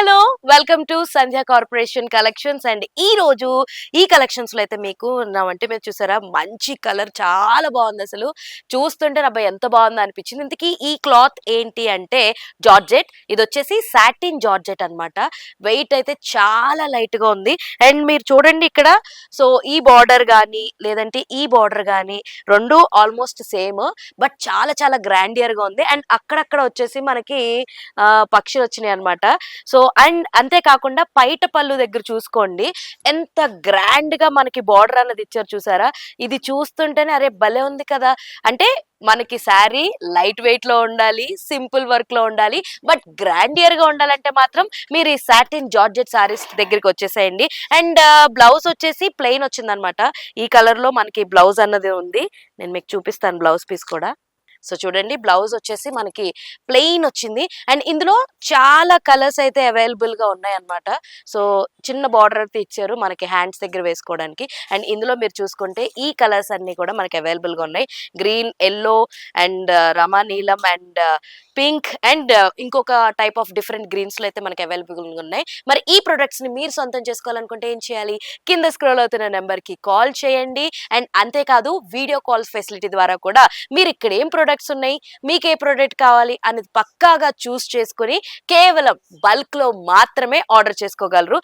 Hello welcome to Sandhya corporation collections and ఈ రోజు ఈ కలెక్షన్స్ లో అయితే మీకు నా వంటి మీద చూసారా మంచి కలర్ చాలా బాగుంది. అసలు చూస్తుంటే అబ్బాయి ఎంత బాగుందో అనిపించింది. ఇంతకీ ఈ క్లాత్ ఏంటి అంటే జార్జెట్. ఇది వచ్చేసి సాటిన్ జార్జెట్ అన్నమాట. వెయిట్ అయితే చాలా లైట్ గా ఉంది. అండ్ మీరు చూడండి ఇక్కడ. సో ఈ బార్డర్ గానీ లేదంటే ఈ బార్డర్ గానీ రెండు ఆల్మోస్ట్ సేమ్, బట్ చాలా చాలా గ్రాండియర్ గా ఉంది. అండ్ అక్కడక్కడ వచ్చేసి మనకి పక్షులు వచ్చినాయి అన్నమాట. సో అండ్ అంతేకాకుండా పైట పళ్ళు దగ్గర చూసుకోండి, ఎంత గ్రాండ్ గా మనకి బార్డర్ అన్నది ఇచ్చారు చూసారా. ఇది చూస్తుంటేనే అరే భలే ఉంది కదా. అంటే మనకి శారీ లైట్ వెయిట్ లో ఉండాలి, సింపుల్ వర్క్ లో ఉండాలి, బట్ గ్రాండియర్ గా ఉండాలంటే మాత్రం మీరు ఈ సాటిన్ జార్జెట్ సారీస్ దగ్గరికి వచ్చేసేయండి. అండ్ బ్లౌజ్ వచ్చేసి ప్లెయిన్ వచ్చింది అనమాట. ఈ కలర్ లో మనకి బ్లౌజ్ అన్నది ఉంది. నేను మీకు చూపిస్తాను బ్లౌజ్ పీస్ కూడా. సో చూడండి, బ్లౌజ్ వచ్చేసి మనకి ప్లెయిన్ వచ్చింది. అండ్ ఇందులో చాలా కలర్స్ అయితే అవైలబుల్ గా ఉన్నాయి అన్నమాట. సో చిన్న బార్డర్ అయితే ఇచ్చారు మనకి హ్యాండ్స్ దగ్గర వేసుకోవడానికి. అండ్ ఇందులో మీరు చూసుకుంటే ఈ కలర్స్ అన్ని కూడా మనకి అవైలబుల్ గా ఉన్నాయి. గ్రీన్, ఎల్లో అండ్ రమా నీలం అండ్ పింక్ అండ్ ఇంకొక టైప్ ఆఫ్ డిఫరెంట్ గ్రీన్స్ లో అయితే మనకి అవైలబుల్ గా ఉన్నాయి. మరి ఈ ప్రొడక్ట్స్ ని మీరు సొంతం చేసుకోవాలనుకుంటే ఏం చేయాలి? కింద స్క్రోల్ అవుతున్న నెంబర్ కి కాల్ చేయండి. అండ్ అంతేకాదు వీడియో కాల్స్ ఫెసిలిటీ ద్వారా కూడా మీరు ఇక్కడ ఏం ప్రొడక్ట్స్ ఉన్నాయి, మీకు ఏ ప్రొడక్ట్ కావాలి అనేది పక్కాగా చూస్ చేసుకుని కేవలం బల్క్ లో మాత్రమే ఆర్డర్ చేసుకోగలరు.